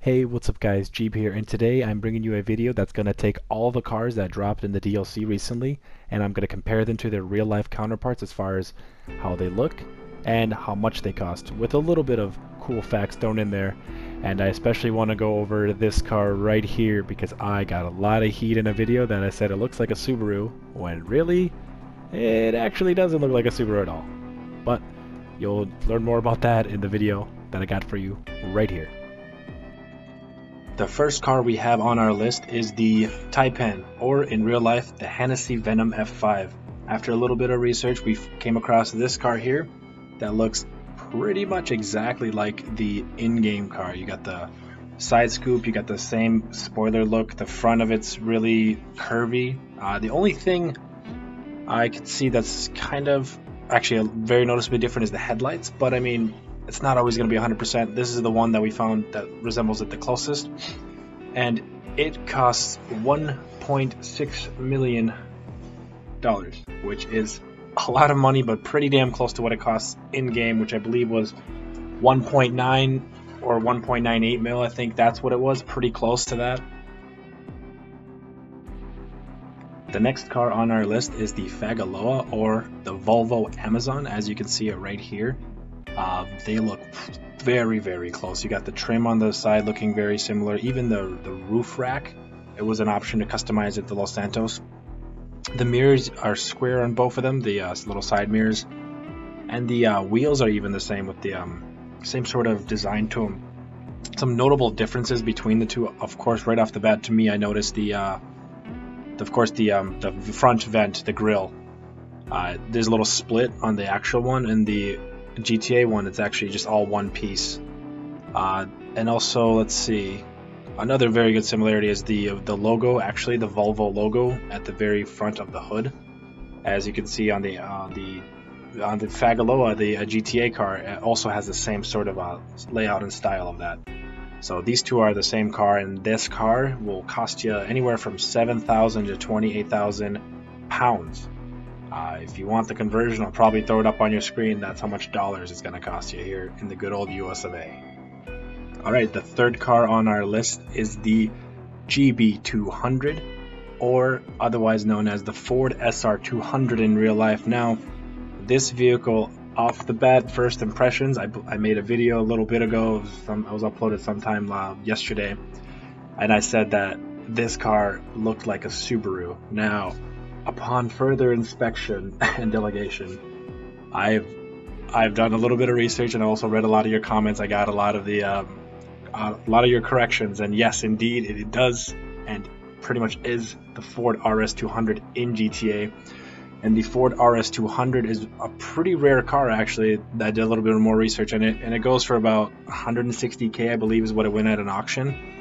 Hey, what's up guys, Jeep here, and today I'm bringing you a video that's going to take all the cars that dropped in the DLC recently, and I'm going to compare them to their real life counterparts as far as how they look and how much they cost, with a little bit of cool facts thrown in there. And I especially want to go over this car right here because I got a lot of heat in a video that I said it looks like a Subaru, when really, it actually doesn't look like a Subaru at all. But you'll learn more about that in the video that I got for you right here. The first car we have on our list is the Taipan, or in real life, the Hennessy Venom F5. After a little bit of research, we came across this car here that looks pretty much exactly like the in-game car. You got the side scoop, you got the same spoiler look, the front of it's really curvy. The only thing I could see that's kind of actually very noticeably different is the headlights, but I mean, it's not always going to be 100%. This is the one that we found that resembles it the closest, and it costs $1.6 million, which is a lot of money, but pretty damn close to what it costs in-game, which I believe was 1.9 or 1.98 mil. I think that's what it was, pretty close to that. The next car on our list is the Fagaloa, or the Volvo Amazon, as you can see it right here. They look very, very close. You got the trim on the side looking very similar. Even the roof rack, it was an option to customize it to Los Santos. The mirrors are square on both of them, the little side mirrors. And the wheels are even the same, with the same sort of design to them. Some notable differences between the two, of course, right off the bat, to me, I noticed the front vent, the grille. There's a little split on the actual one, and the GTA one, it's actually just all one piece. And also, let's see, another very good similarity is the logo, actually the Volvo logo at the very front of the hood. As you can see on the Fagaloa, the GTA car, it also has the same sort of layout and style of that. So these two are the same car, and this car will cost you anywhere from 7,000 to 28,000 pounds. If you want the conversion, I'll probably throw it up on your screen. That's how much dollars it's going to cost you here in the good old US of A. Alright, the third car on our list is the GB200, or otherwise known as the Ford SR200 in real life. Now, this vehicle, off the bat, first impressions, I made a video a little bit ago, I was uploaded sometime yesterday, and I said that this car looked like a Subaru. Now, upon further inspection and delegation, I've done a little bit of research, and I also read a lot of your comments. I got a lot of your corrections, and yes, indeed, it does, and pretty much is the Ford RS200 in GTA. And the Ford RS200 is a pretty rare car, actually. I did a little bit more research on it, and it goes for about 160K, I believe, is what it went at an auction.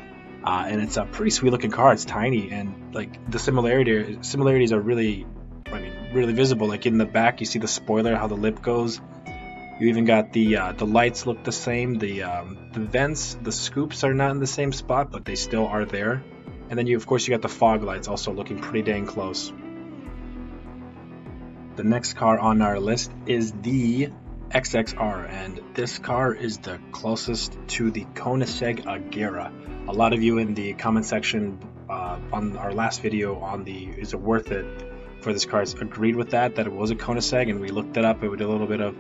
And it's a pretty sweet looking car. It's tiny, and like the similarities are really, really visible. Like in the back, you see the spoiler, how the lip goes. You even got the lights look the same. The vents, the scoops are not in the same spot, but they still are there. And then of course you got the fog lights also looking pretty dang close. The next car on our list is the XXR, and this car is the closest to the Koenigsegg Agera. A lot of you in the comment section on our last video on the is it worth it for this car agreed with that it was a Koenigsegg, and we looked it up and we did a little bit of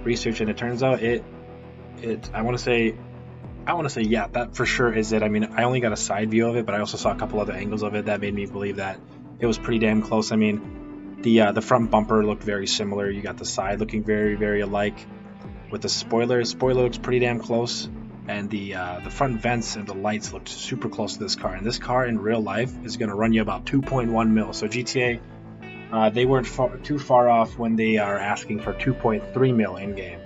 research, and it turns out I want to say yeah, that for sure is it. I mean, I only got a side view of it, but I also saw a couple other angles of it that made me believe that it was pretty damn close. I mean, the front bumper looked very similar. You got the side looking very, very alike. With the spoiler looks pretty damn close, and the front vents and the lights looked super close to this car. And this car in real life is going to run you about 2.1 mil. So GTA, they weren't too far off when they are asking for 2.3 mil in game.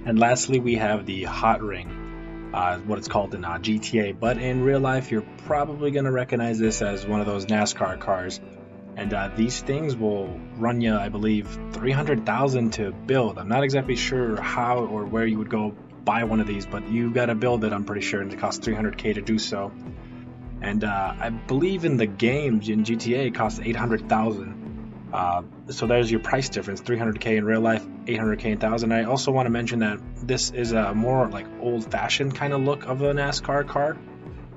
And lastly, we have the Hot Ring, what it's called in GTA. But in real life, you're probably going to recognize this as one of those NASCAR cars. And these things will run you, I believe, 300,000 to build. I'm not exactly sure how or where you would go buy one of these, but you got to build it, I'm pretty sure, and it costs 300K to do so. And I believe in the games in GTA it costs 800,000. So there's your price difference, 300K in real life, 800K in 1000. I also want to mention that this is a more like old-fashioned kind of look of a NASCAR car.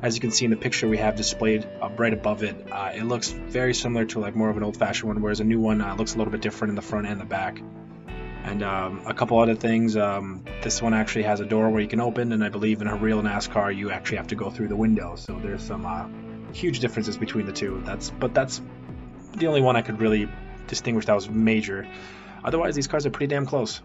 As you can see in the picture we have displayed right above it, it looks very similar to like more of an old-fashioned one, whereas a new one looks a little bit different in the front and the back. And a couple other things, this one actually has a door where you can open, and I believe in a real NASCAR you actually have to go through the window. So there's some huge differences between the two. That's the only one I could really distinguish that was major. Otherwise, these cars are pretty damn close.